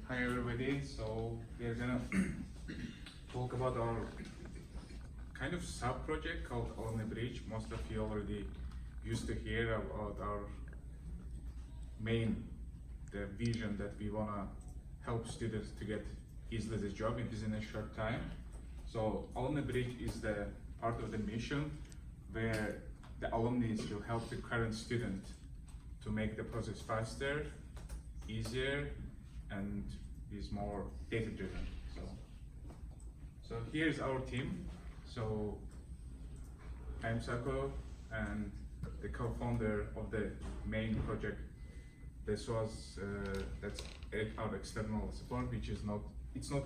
Hi everybody, so we are gonna talk about our kind of sub-project called Alumni Bridge. Most of you already used to hear about our the vision that we wanna help students to get easily the job within a short time. So Alumni Bridge is the part of the mission where the alumni will help the current student to make the process faster, easier, and is more data-driven. So here's our team. So I'm Sako and the co-founder of the main project. That's our external support, which is it's not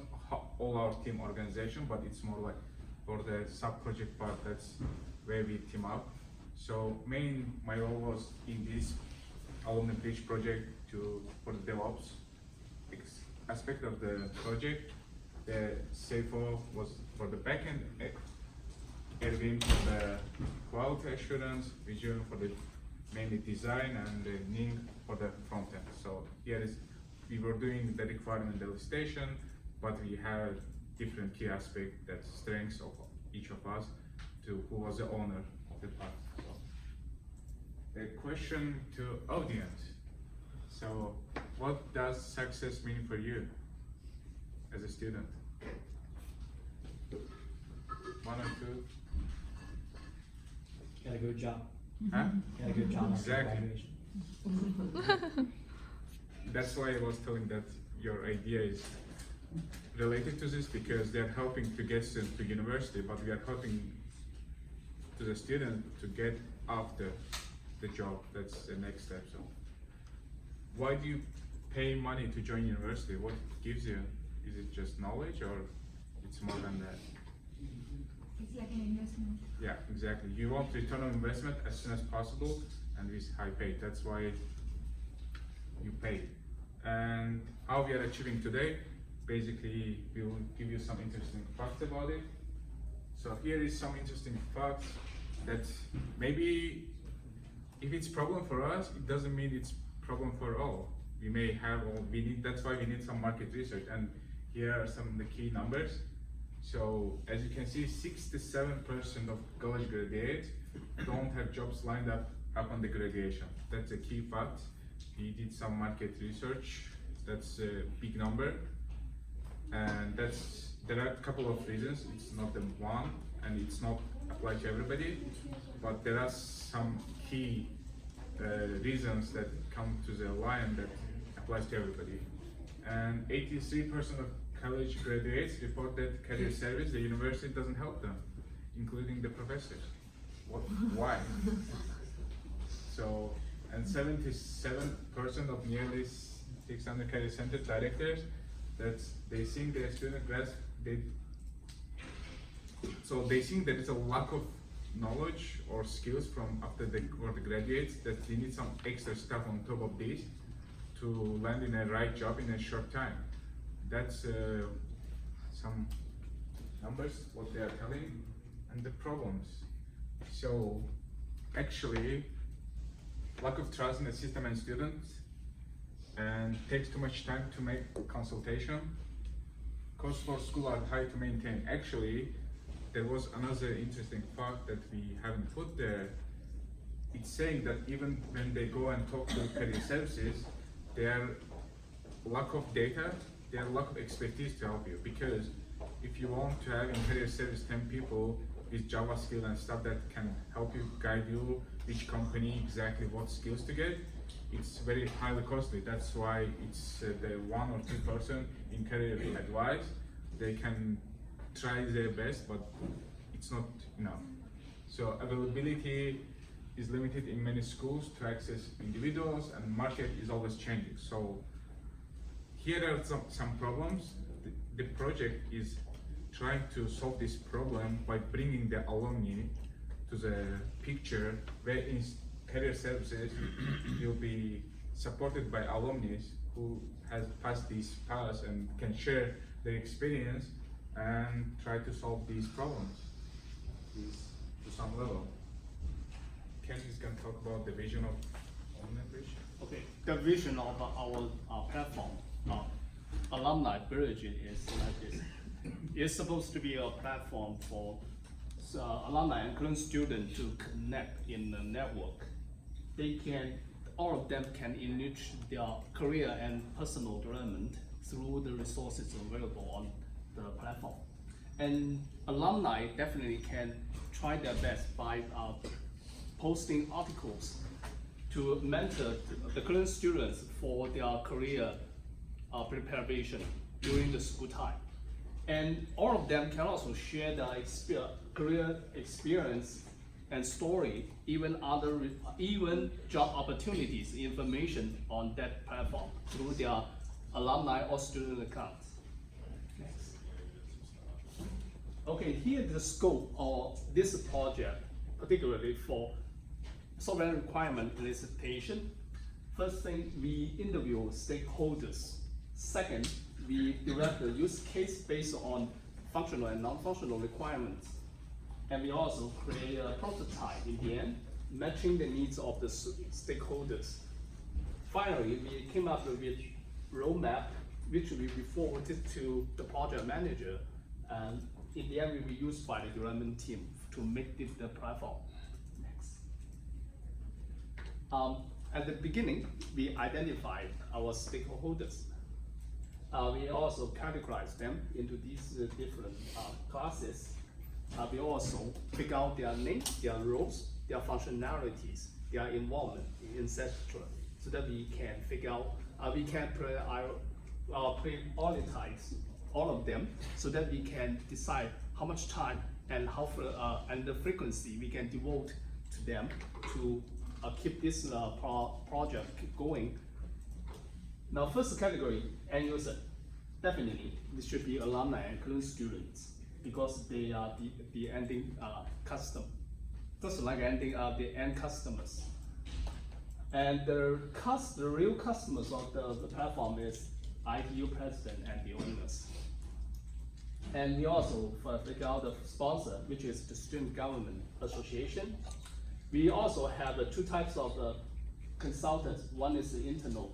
all our team organization, but it's more like for the sub-project part. That's where we team up. So my role was in this Alumni Bridge project for the DevOps aspect of the project. The CFO was for the backend, Erwin for the quality assurance, Visual for the mainly design, and Ning for the front end. So we were doing the requirement elicitation, but we have different key aspects, that strengths of each of us, to who was the owner of the part. So a question to audience. So what does success mean for you as a student? One or two? Get a good job. Huh? Get a good job after Exactly. graduation. That's why I was telling that your idea is related to this, because they're helping to get students to university, but we are helping to the student to get after the job. That's the next step. So why do you pay money to join university? What it gives you? Is it just knowledge, or it's more than that? It's like an investment. Yeah, exactly. You want return on investment as soon as possible and with high pay. That's why you pay. And how we are achieving today, basically we will give you some interesting facts about it. So here is some interesting facts that maybe if it's problem for us, it doesn't mean it's problem for all. We may have all we need. That's why we need some market research, and here are some of the key numbers. So as you can see, 67% of college graduates don't have jobs lined up upon the graduation. That's a key fact. We did some market research. That's a big number, and there are a couple of reasons. It's not the one, and it's not applied to everybody, but there are some key reasons that come to the line that applies to everybody. And 83% of college graduates report that career service, the university doesn't help them, including the professors. Why? So, and 77% of nearly 600 career center directors, they think their student grads, they think there is a lack of knowledge or skills from after the graduates, that they need some extra stuff on top of this to land in a right job in a short time. That's some numbers, what they are telling, and the problems. So actually, lack of trust in the system and students, and takes too much time to make consultation. Costs for school are high to maintain. Actually, there was another interesting fact that we haven't put there. It's saying that even when they go and talk to career services, their lack of data, their lack of expertise to help you. Because if you want to have in career service 10 people with Java skill and stuff that can help you, guide you, which company, exactly what skills to get, it's very highly costly. That's why it's the 1 or 2 person in career advice. They can try their best, but it's not enough. So availability is limited in many schools to access individuals, and market is always changing. So here are some problems. The project is trying to solve this problem by bringing the alumni to the picture, where in career services will be supported by alumni who has passed this path and can share their experience and try to solve these problems to some level. Ken is going to talk about the vision of Alumni Bridge. Okay, the vision of our platform. Alumni Bridge is like this. It's supposed to be a platform for alumni and current students to connect in the network. All of them can enrich their career and personal development through the resources available on the platform. And alumni definitely can try their best by posting articles to mentor the current students for their career preparation during the school time. And all of them can also share their career experience and story, even job opportunities information on that platform through their alumni or student accounts. Next. Okay, here is the scope of this project, particularly for software requirement elicitation. First thing, we interview stakeholders. Second, we develop the use case based on functional and non-functional requirements. And we also create a prototype in the end, matching the needs of the stakeholders. Finally, we came up with a roadmap, which will be forwarded to the project manager, and in the end will be used by the development team to make it the platform. Next. At the beginning, we identified our stakeholders. We also categorize them into these different classes. We also figure out their names, their roles, their functionalities, their involvement, etc. So that we can figure out, we can prioritize all of them so that we can decide how much time and and the frequency we can devote to them to keep this project going. Now, first category, end user. Definitely, this should be alumni and current students because they are the ending customer, just like ending the end customers. And the real customers of the platform is ITU president and the owners. And we also figure out the sponsor, which is the Student Government Association. We also have two types of consultants. One is the internal.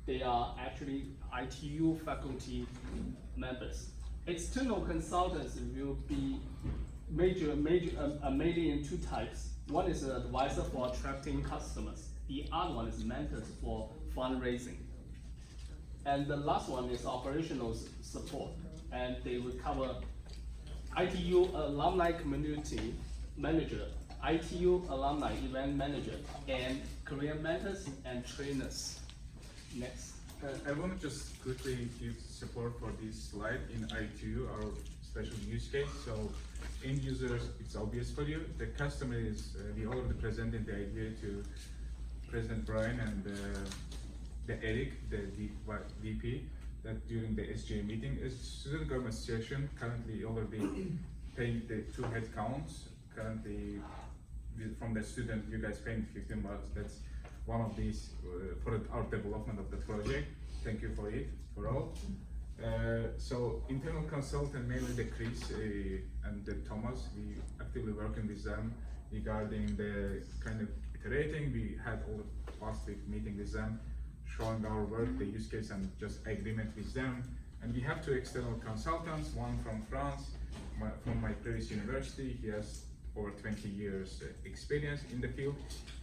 They are actually ITU faculty members. External consultants will be mainly in two types. One is an advisor for attracting customers. The other one is mentors for fundraising. And the last one is operational support. And they will cover ITU alumni community manager, ITU alumni event manager, and career mentors and trainers. Next. I want to just quickly give support for this slide in ITU, our special use case. So end users, it's obvious for you. The customer is, we already presented the idea to President Brian and the Eric, the VP, that during the SGA meeting, is Student Government Association currently already paying the 2 head counts. Currently, from the student, you guys paying $15. That's one of these for our development of the project. Thank you for it, for all. So internal consultant, mainly the Chris and the Thomas, we actively working with them regarding the kind of iterating. We had all the last week meeting with them, showing our work, the use case, and just agreement with them. And we have 2 external consultants, one from France, from my previous university. He has over 20 years experience in the field.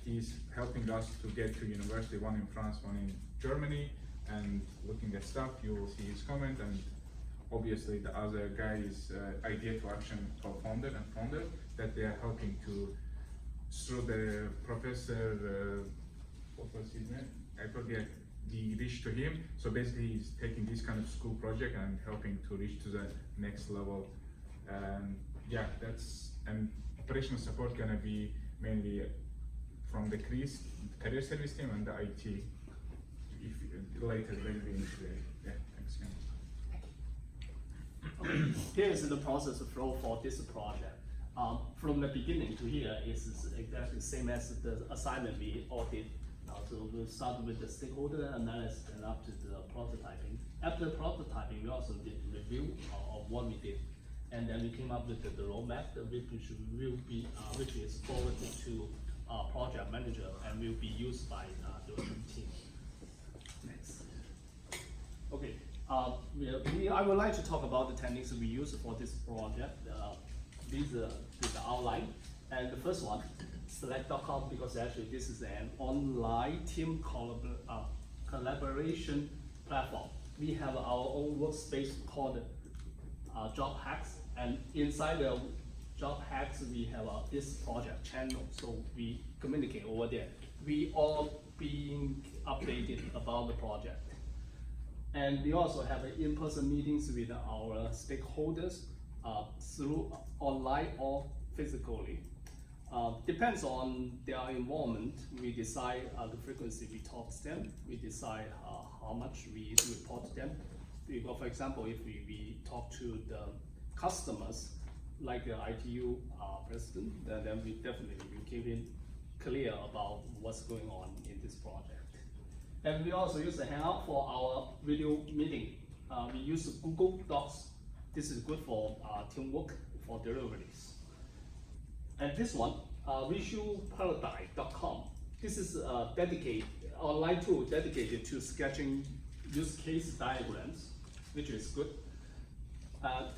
He's helping us to get to university, one in France, one in Germany, and looking at stuff, you will see his comment. And obviously the other guy is Idea to Action co-founder and founder, that they are helping to, through the professor, what was his name? I forget, the reach to him. So basically he's taking this kind of school project and helping to reach to the next level. And yeah, that's, and operational support gonna be mainly from the career service team and the IT. If later they'll be integrated. Yeah, thanks again. Here is the process flow for this project. From the beginning to here is exactly the same as the assignment we all did. So we'll start with the stakeholder analysis and up to the prototyping. After prototyping, we also did review of what we did. And then we came up with the roadmap, which is forwarded to project manager and will be used by the team. Next. Okay, I would like to talk about the techniques we use for this project. These are the outline. And the first one, select.com, because actually this is an online team collaboration platform. We have our own workspace called Job Hacks, and inside the Job Hacks we have this project channel, so we communicate over there. We all being updated about the project. And we also have in-person meetings with our stakeholders through online or physically. Depends on their involvement, we decide the frequency we talk to them, we decide how much we report to them. For example, if we talk to the customers, like the ITU president, then we definitely will keep it clear about what's going on in this project. And we also use the Hangout for our video meeting. We use Google Docs. This is good for teamwork, for deliveries. And this one, visualparadigm.com. This is a dedicated online tool dedicated to sketching use case diagrams, which is good.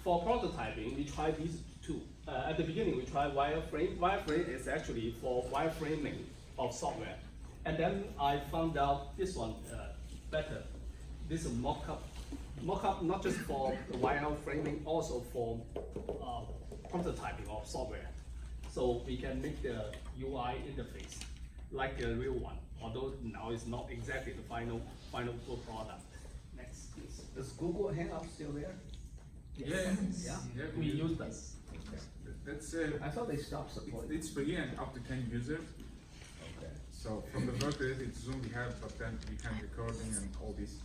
For prototyping, we try these two. At the beginning, we tried wireframe. Wireframe is actually for wireframing of software. And then I found out this one better. This is mockup. Mockup not just for the wireframing, also for prototyping of software. So we can make the UI interface like the real one, although now it's not exactly the final product. Next, please. Is Google Hangout still there? Yeah, Yeah. We use this. That's I thought they stopped supporting. it's free and up to 10 users. Okay. So from the work that it's Zoom we have, but then we can recording and all these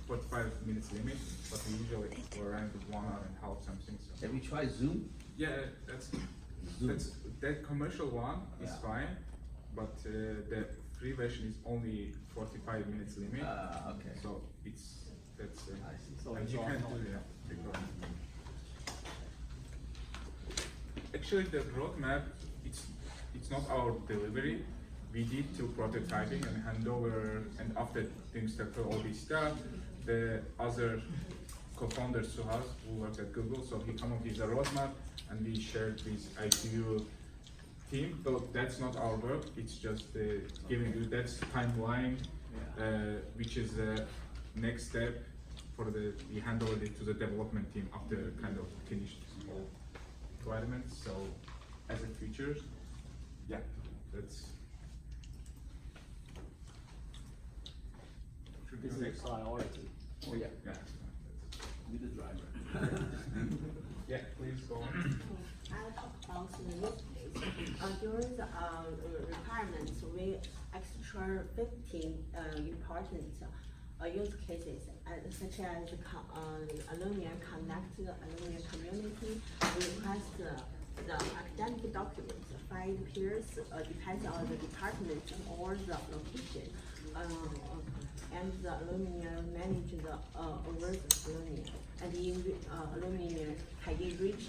45 minutes limit, but we usually go around with 1 hour and a half something. So. Have you tried Zoom? Yeah, that commercial one is Yeah. fine, but the free version is only 45 minutes limit. Okay. So that's I see. So and it's you all can not- do recording. Actually, the roadmap it's not our delivery. We did 2 prototyping and handover, and after things that all this stuff, the other co-founder Suhas, who works at Google, so he came up with a roadmap, and we shared with ITU team. Though that's not our work; it's just giving you that timeline, which is the next step for we hand over it to the development team after kind of finished all requirements. So as a future, yeah, that's. Should we This go is next? priority. Oh, yeah. Yeah. With the driver. Yeah, please go on. I'll talk about the use case. During the requirements, we extra 15 important use cases, such as Alumni Connect, Alumni Community, request the academic documents, 5 peers, depends on the department or the location. And the alumni manage the overseas alumni, and the alumni can enrich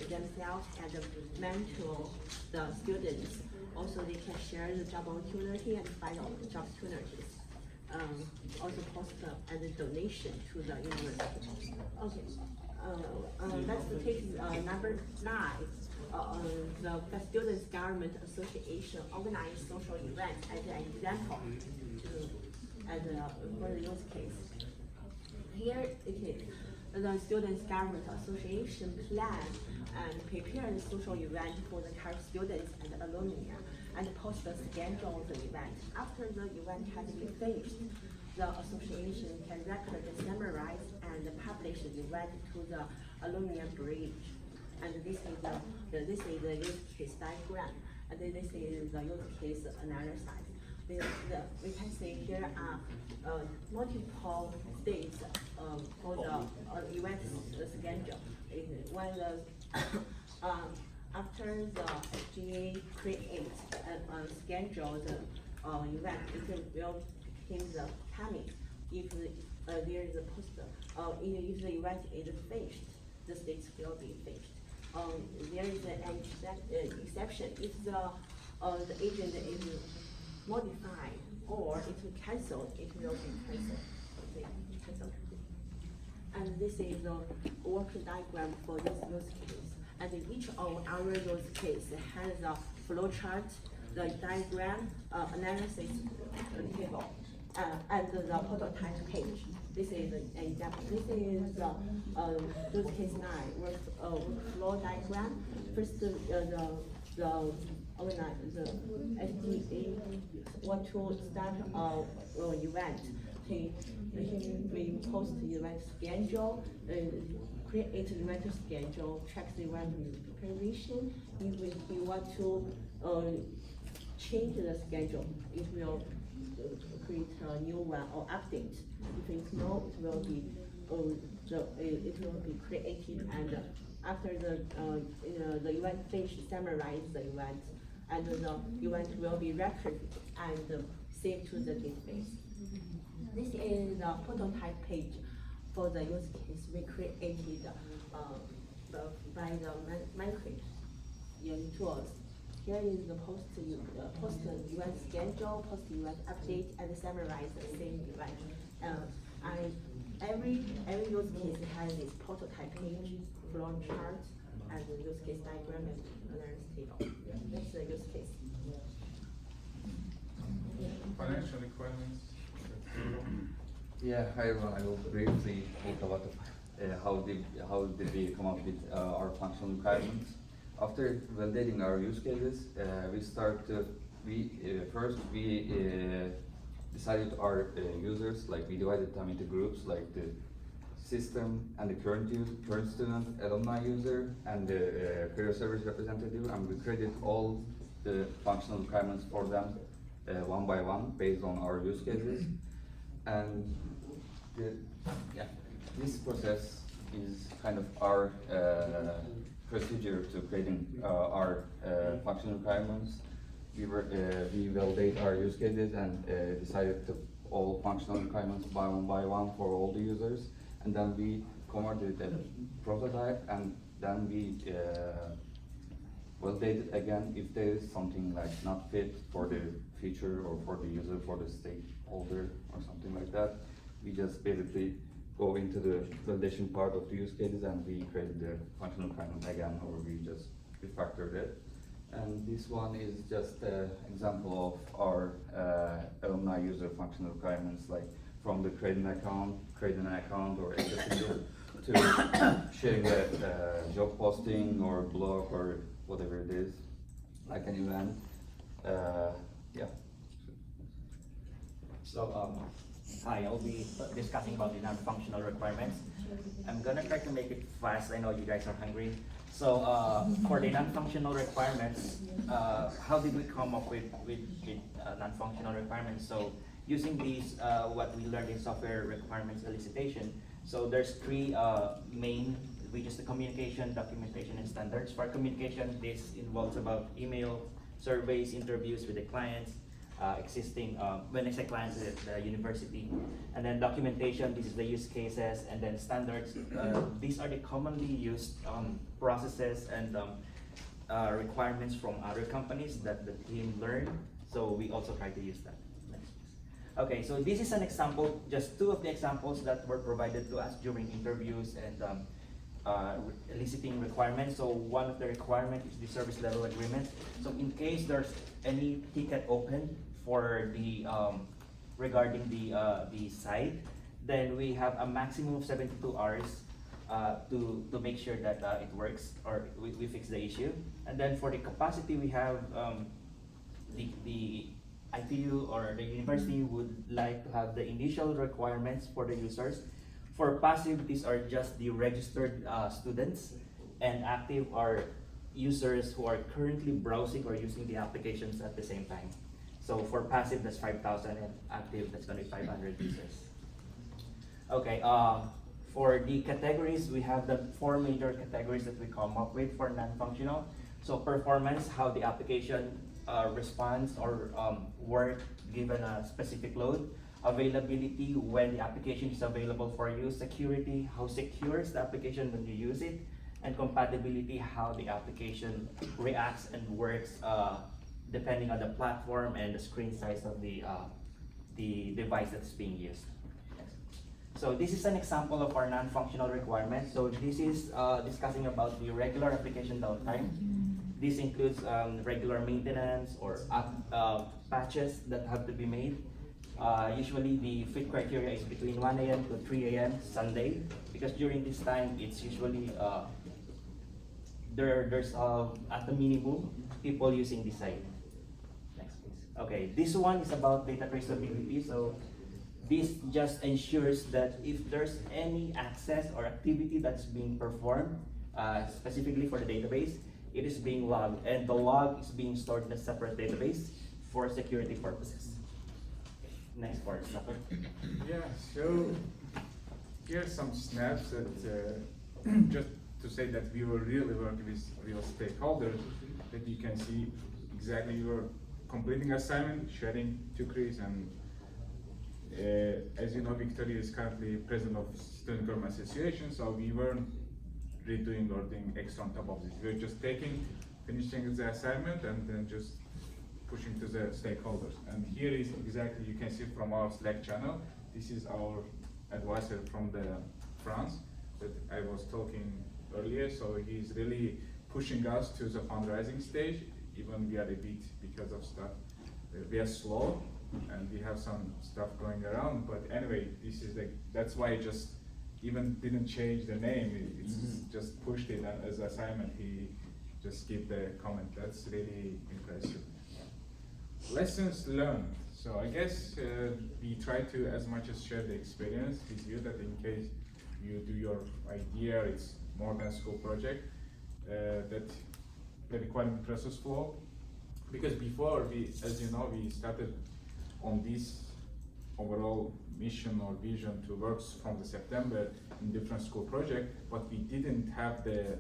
themselves and mentor the students. Also, they can share the job opportunity and find out the job opportunities. Also post as a donation to the university. Okay, let's take number 9. The Students Government Association organize social events as an example for the use case. Here it is. The Students Government Association plan and prepare the social event for the current students and alumni and post the schedule of the event. After the event has been finished, the association can record, summarize, and publish the event to the Alumni Bridge. And this is the use case diagram, and this is the use case analysis. We can see here are multiple states for the event schedule. When after the SGA create and schedule the event, it will give the timing. If there is a poster, if the event is finished, the states will be finished. There is an exception if the agent is modified or it will cancel, it will be cancelled. Okay, cancelled. and this is the work diagram for this use case. And each of our use case has a flow chart, the diagram, analysis table, and the prototype page. This is an example. This is use case 9 workflow diagram. First, the SDA want to start event. We post event schedule, create event schedule, track the event preparation. If we want to change the schedule, it will create a new one or update. If it's no, it will be created, and after the event finish, summarize the event, and the event will be recorded and saved to the database. This is the prototype page for the use case we created by the Minecraft tools. Here is the post event schedule, post event update, and summarize the same event. Every use case has its prototype page, flow chart, and the use case diagram and analysis table. That's the use case. Financial requirements. Yeah, hi everyone. I will briefly talk about how did we come up with our functional requirements. After validating our use cases, we decided our users, like we divided them into groups, like the system and the current student, alumni user, and the career service representative, and we created all the functional requirements for them one by one based on our use cases. And this process is kind of our procedure to creating our functional requirements. We validate our use cases and decided to all functional requirements by one for all the users, and then we converted a prototype, and then we validate it again if there is something like not fit for the feature or for the user, for the stakeholder or something like that. We just basically go into the validation part of the use cases and we create the functional requirement again, or we just refactored it. And this one is just an example of our alumni user functional requirements, like from the creating an account or accessible to sharing a job posting or blog or whatever it is, like an event. Yeah. So, hi, I'll be discussing about the non-functional requirements. I'm gonna try to make it fast. I know you guys are hungry. So, for the non-functional requirements, how did we come up with non-functional requirements? So, using these, what we learned in software requirements elicitation. So, there's three main, which is the communication, documentation, and standards. For communication, this involves about email, surveys, interviews with the clients, existing, when I say clients, the university, and then documentation, this is the use cases, and then standards. These are the commonly used processes and requirements from other companies that the team learned, so we also try to use that. Next. Okay, so this is an example, just two of the examples that were provided to us during interviews and eliciting requirements. So one of the requirements is the service level agreement. So in case there's any ticket open for the regarding the site, then we have a maximum of 72 hours to make sure that it works, or we fix the issue. And then for the capacity, we have the ITU or the university would like to have the initial requirements for the users. For passive, these are just the registered students, and active are users who are currently browsing or using the applications at the same time. So for passive, that's 5,000, and active, that's gonna be 500 users. Okay, for the categories, we have the 4 major categories that we come up with for non-functional. So performance, how the application responds or work given a specific load. Availability, when the application is available for you. Security, how secure is the application when you use it. And compatibility, how the application reacts and works depending on the platform and the screen size of the device that's being used. So this is an example of our non-functional requirements. So this is discussing about the regular application downtime. This includes regular maintenance or patches that have to be made. Usually the fit criteria is between 1 a.m. to 3 a.m. Sunday, because during this time it's usually there's at the minimum people using the site. Next please. Okay, this one is about data traceability. So this just ensures that if there's any access or activity that's being performed specifically for the database, it is being logged, and the log is being stored in a separate database for security purposes. Next part, Suffer. Yeah, so here's some snaps that just to say that we were really working with real stakeholders, that you can see exactly you were completing assignment, sharing tucries, and as you know, Victoria is currently president of Student Government Association, so we weren't redoing or doing extra on top of this. We were just finishing the assignment and then just pushing to the stakeholders. And here is exactly, you can see from our Slack channel, this is our advisor from France that I was talking earlier. So he's really pushing us to the fundraising stage, even we are a bit because of stuff. We are slow and we have some stuff going around, but anyway, this is that's why I just even didn't change the name. It's just pushed it as assignment. He just gave the comment. That's really impressive. Lessons learned. So I guess we try to as much as share the experience with you, that in case you do your idea, it's more than school project, that the requirement process flow. Because before as you know, we started on this overall mission or vision to work from the September in different school project, but we didn't have the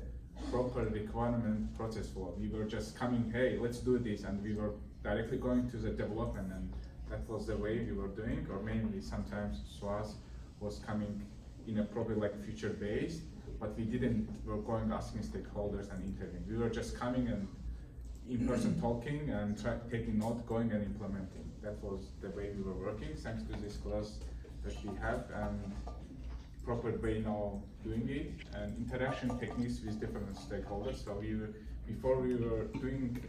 proper requirement process flow. We were just coming, hey, let's do this, and we were directly going to the development, and that was the way we were doing. Or mainly sometimes SWAS was coming in a proper future based, but we were going asking stakeholders and interviewing. We were just coming and in person talking and taking note, going and implementing. That was the way we were working, thanks to this class that we have, and proper way now doing it, and interaction techniques with different stakeholders. So before we were doing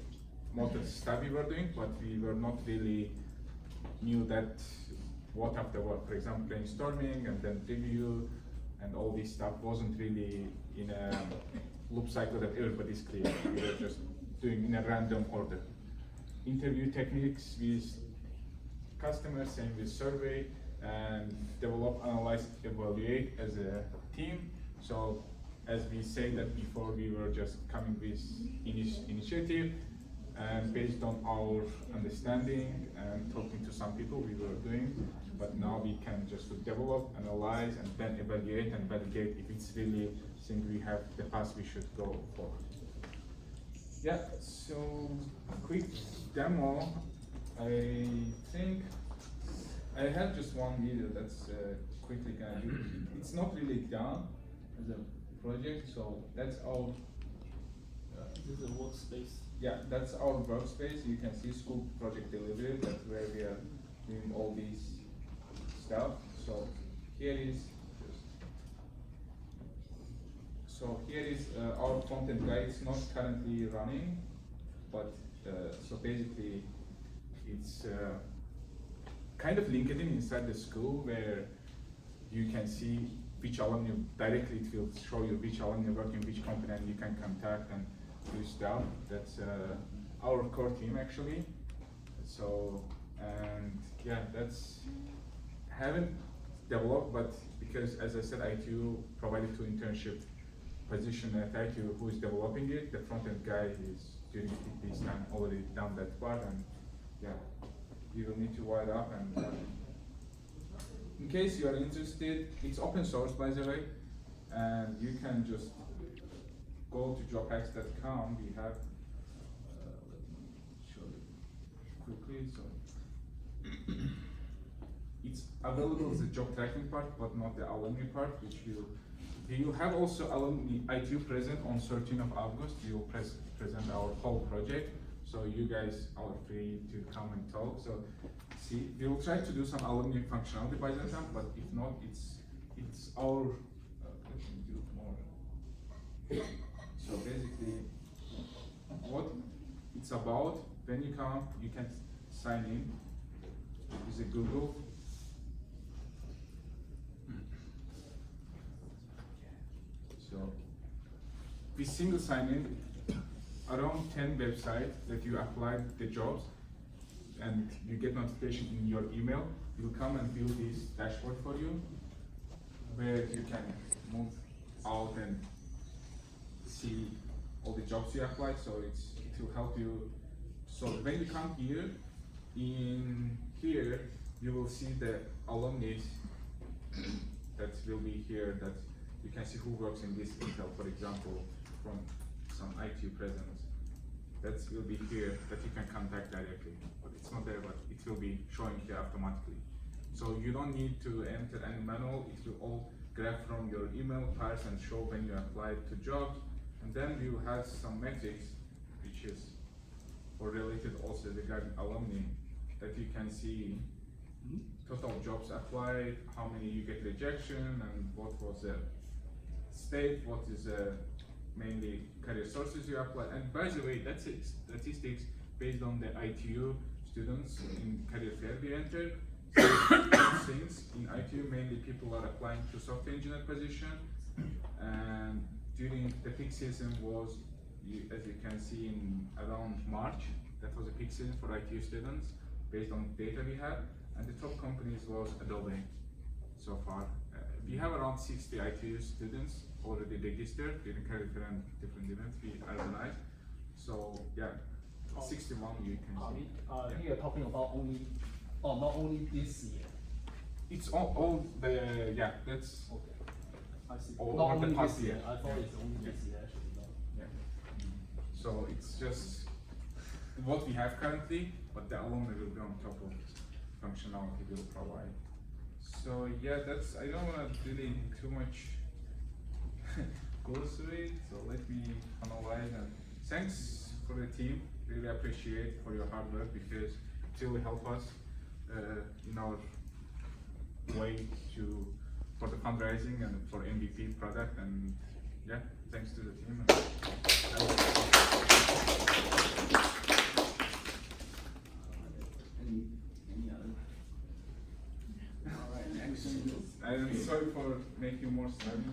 most of the stuff we were doing, but we were not really knew that what after what. For example, brainstorming and then review and all this stuff wasn't really in a loop cycle that everybody's clear. We were just doing in a random order. Interview techniques with customers, same with survey, and develop, analyze, evaluate as a team. So as we say that before, we were just coming with initiative, and based on our understanding and talking to some people we were doing, but now we can just develop, analyze, and then evaluate and validate if it's really think we have the path we should go for. Yeah, so quick demo. I think I have just one video that's quickly gonna do. It's not really done as a project, so that's our. This is a workspace. Yeah, that's our workspace. You can see school project delivery. That's where we are doing all these stuff. So here is our content guide. It's not currently running, but so basically it's kind of LinkedIn inside the school, where you can see which alumni directly. It will show you which alumni work in which company, and you can contact and do stuff. That's our core team actually. So, and yeah, that's haven't developed, but because as I said, ITU provided 2 internship position at ITU who is developing it. The front end guy is during this time already done that part, and yeah, you will need to wire up. And in case you are interested, it's open source by the way, and you can just go to jobhacks.com. We have, let me show you quickly. So it's available as a job tracking part, but not the alumni part, which you have also alumni ITU present on 13th of August. We will present our whole project, so you guys are free to come and talk. So see, we will try to do some alumni functionality by that time, but if not, it's it's our, let me do more. So basically, what it's about, when you come, you can sign in with a Google. So with single sign-in, around 10 websites that you apply the jobs and you get notification in your email, will come and build this dashboard for you, where you can move out and see all the jobs you applied. So it will help you. So when you come here, in here you will see the alumni that will be here, that you can see who works in this Intel, for example, from some ITU presence. That will be here, that you can contact directly. But it's not there, but it will be showing here automatically. So you don't need to enter any manual, it will all grab from your email, parse and show when you applied to jobs. And then you have some metrics, which is related also regarding alumni, that you can see total jobs applied, how many you get rejection, and what was the state, what is mainly career sources you apply. And by the way, that's it, statistics based on the ITU students in career fair we entered. So since in ITU mainly people are applying to software engineer position, and during the peak season was, as you can see, in around March, that was a peak season for ITU students based on data we had, and the top companies was Adobe so far. We have around 60 ITU students already registered during career fair and different events we organized. So yeah, 61 you can see. Here talking about only, not only this year. It's all the, yeah, that's Okay. I see. All Not over the only past this year. year. I thought Yeah. it's only this year actually. No. yeah. So it's just what we have currently, but the alumni will be on top of functionality we'll provide. So yeah, that's, I don't want to really too much go through it, so let me analyze. And thanks for the team, really appreciate for your hard work, because it will help us in our way for the fundraising and for MVP product. And yeah, thanks to the team. Any other? All right, next. I'm sorry for making more slides.